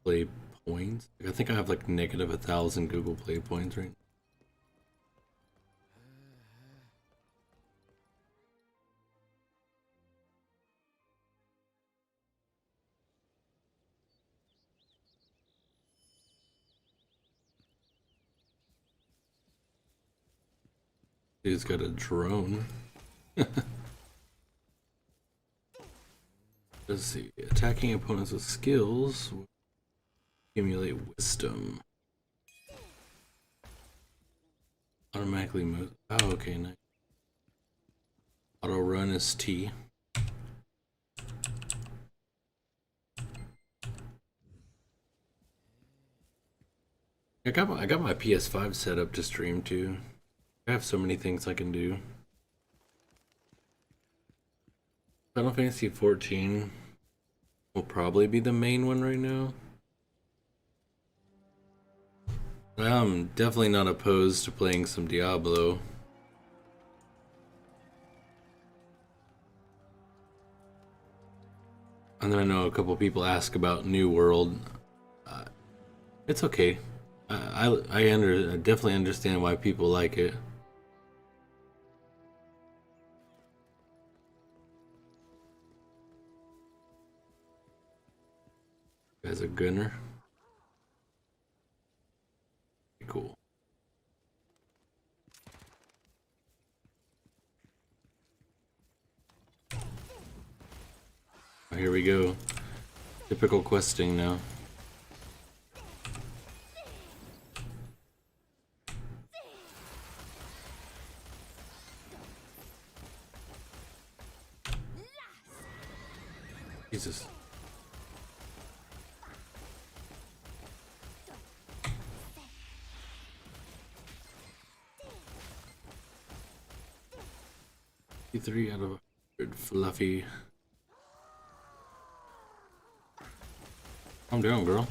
Play points. Like, I think I have like negative 1,000 Google Play points right now. Dude's got a drone. Let's see. Attacking opponents with skills will accumulate wisdom. Automatically move. Oh, okay, nice. Auto run is T. I got my PS5 set up to stream too. I have so many things I can do. Final Fantasy 14 will probably be the main one right now. I'm definitely not opposed to playing some Diablo. And then I know a couple people ask about New World. It's okay. I definitely understand why people like it. As a gunner. Cool. Here we go. Typical questing now. Jesus. Three out of 100, Fluffy. Calm down, girl.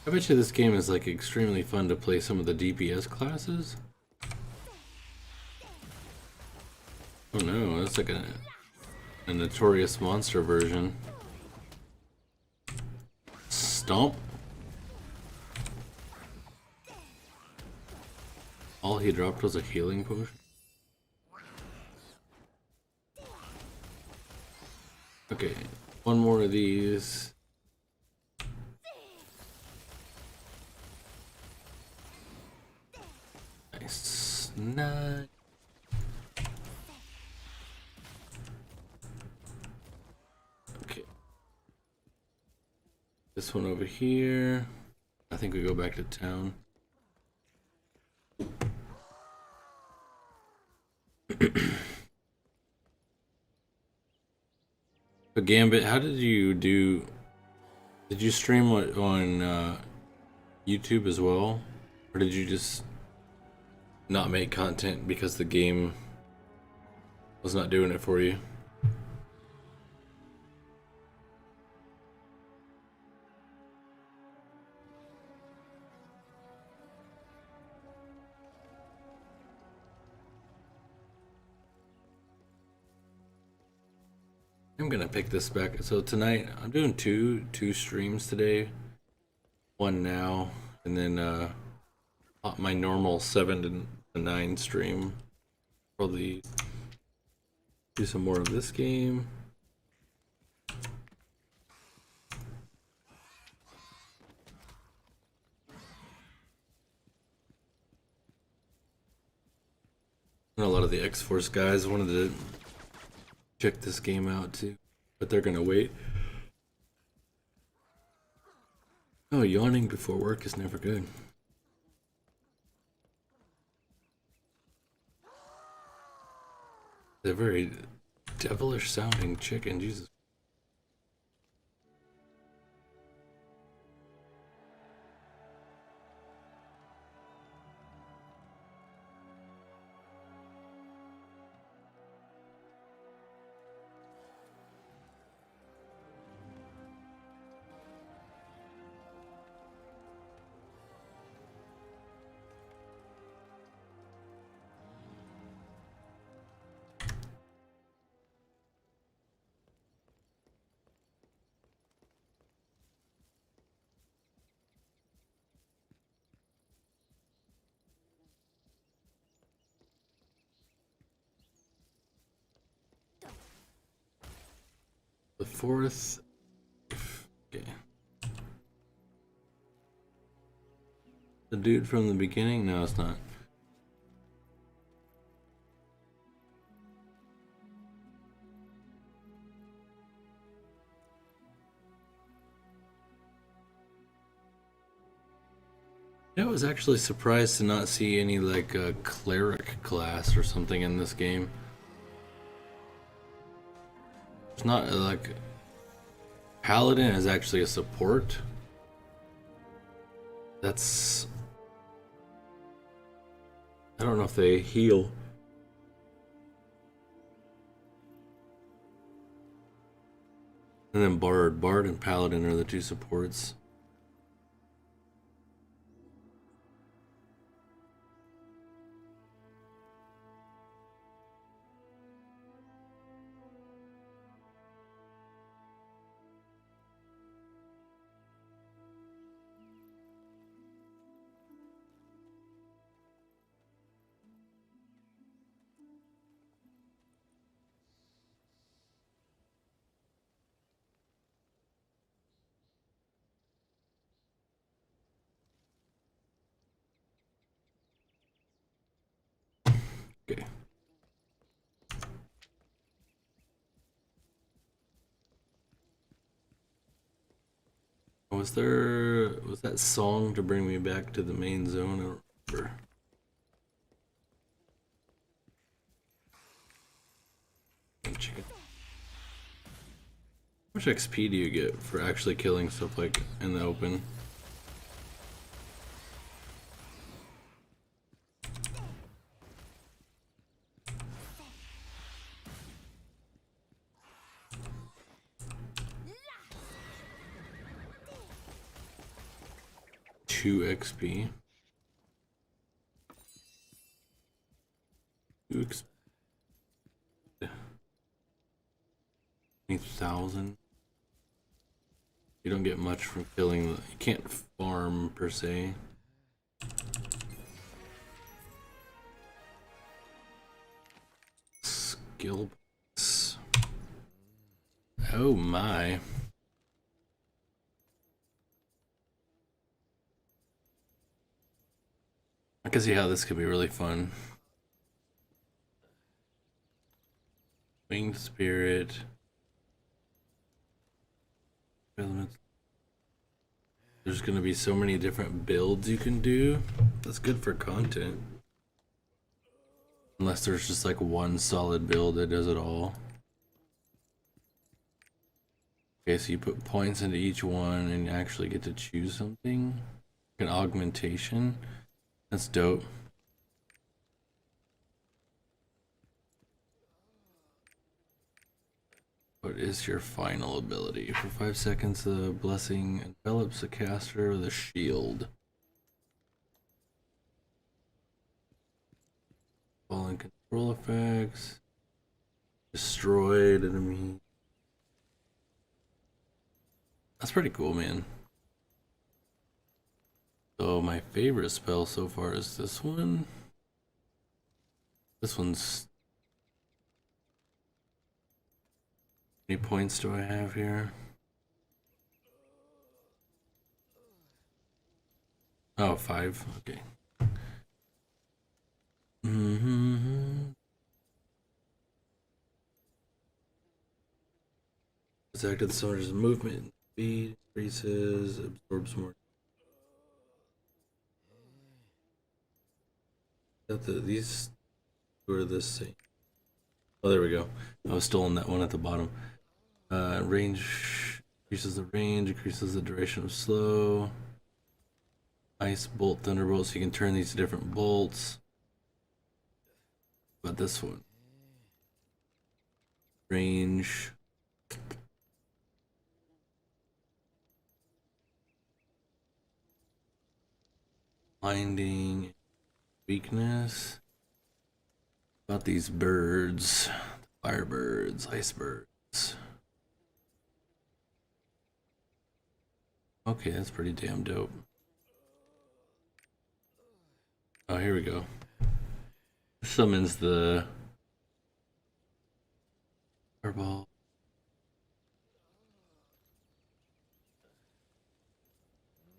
I bet you this game is like extremely fun to play some of the DPS classes. Oh no, that's like a notorious monster version. Stomp. All he dropped was a healing potion. Okay, one more of these. Nice. Nice. Okay. This one over here. I think we go back to town. But Gambit, how did you do? Did you stream on YouTube as well? Or did you just not make content because the game was not doing it for you? I'm gonna pick this back. So tonight I'm doing two streams today. One now, and then my normal 7 to 9 stream. Probably do some more of this game. And a lot of the X-Force guys wanted to check this game out too, but they're gonna wait. Oh, yawning before work is never good. They're very devilish sounding chicken, Jesus. The fourth. Okay. The dude from the beginning? No, it's not. was actually surprised to not see any like a cleric class or something in this game. It's not like paladin is actually a support. That's, I don't know if they heal. And then Bard and Paladin are the two supports. Okay. Was that song to bring me back to the main zone? I don't remember. How much XP do you get for actually killing stuff like in the open? XP. 2 XP. 20,000. You don't get much from killing. You can't farm per se. Skill books. Oh my. I can see how this could be really fun. Winged Spirit. Elements. There's gonna be so many different builds you can do. That's good for content. Unless there's just like one solid build that does it all. Okay, so you put points into each one and you actually get to choose something. An augmentation. That's dope. What is your final ability? For 5 seconds, the blessing envelops the caster with a shield. Falling control effects. Destroyed enemy. That's pretty cool, man. So my favorite spell so far is this one. This one's... How many points do I have here? Oh, 5. Okay. It's active. The soldier's movement speed increases, absorbs more. These two are the same. Oh, there we go. I was still on that one at the bottom. Range increases the range, increases the duration of slow. Ice bolt, thunderbolt, so you can turn these to different bolts. But this one, range. Blinding, weakness. About these birds, firebirds, ice birds. Okay, that's pretty damn dope. Oh, here we go. Summons the fireball.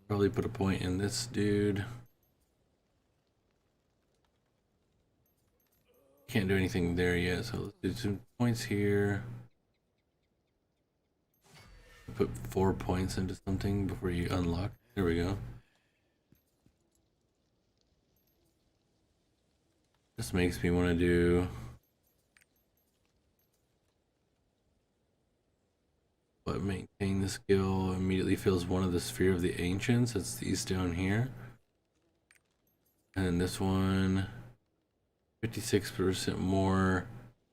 Probably put a point in this dude. Can't do anything there yet, so let's do some points here. Put 4 points into something before you unlock. There we go. This makes me want to do but maintain the skill. Immediately fills one of the sphere of the ancients. That's these down here. And this one 56% more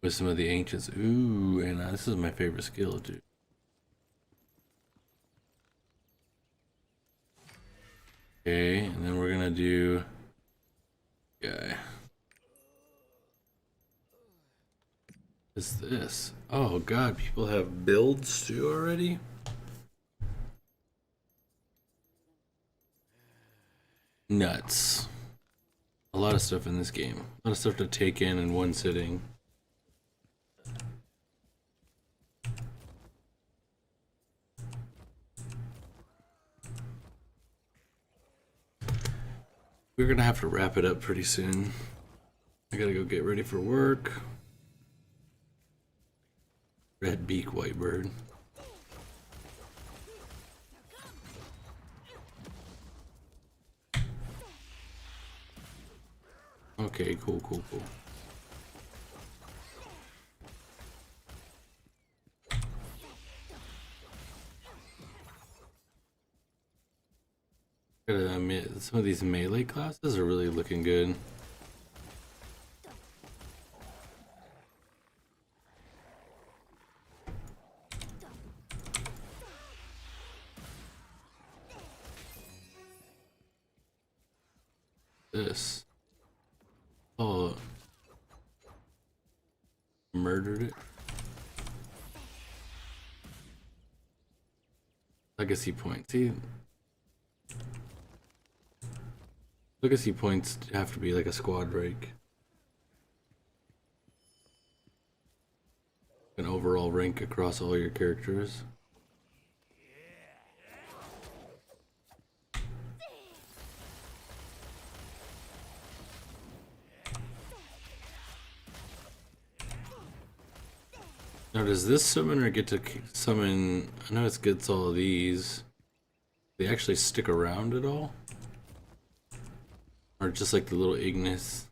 wisdom of the ancients. Ooh, and this is my favorite skill, dude. Okay, and then we're gonna do guy. What's this? Oh god, people have builds too already? Nuts. A lot of stuff in this game. A lot of stuff to take in one sitting. We're gonna have to wrap it up pretty soon. I gotta go get ready for work. Red beak, white bird. Okay, cool. Gotta admit, some of these melee classes are really looking good. This. Oh. Murdered it. Legacy point. See? Legacy points have to be like a squad rank. An overall rank across all your characters. Now, does this summoner get to summon? I know it gets all of these. Do they actually stick around at all? Or just like the little Ignis?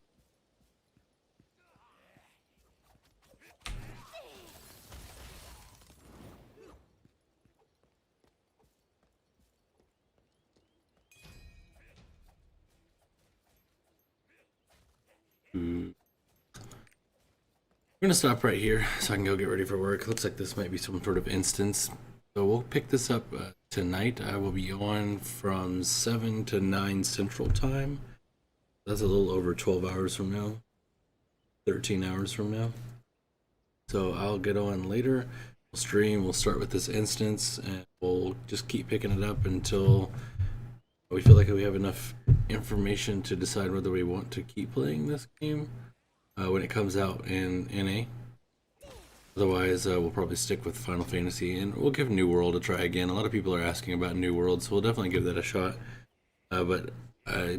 We're gonna stop right here so I can go get ready for work. Looks like this might be some sort of instance. So we'll pick this up tonight. I will be on from 7 to 9 Central Time. That's a little over 12 hours from now. 13 hours from now. So I'll get on later. We'll stream. We'll start with this instance and we'll just keep picking it up until we feel like we have enough information to decide whether we want to keep playing this game when it comes out in NA. Otherwise, we'll probably stick with Final Fantasy, and we'll give New World a try again. A lot of people are asking about New World, so we'll definitely give that a shot. But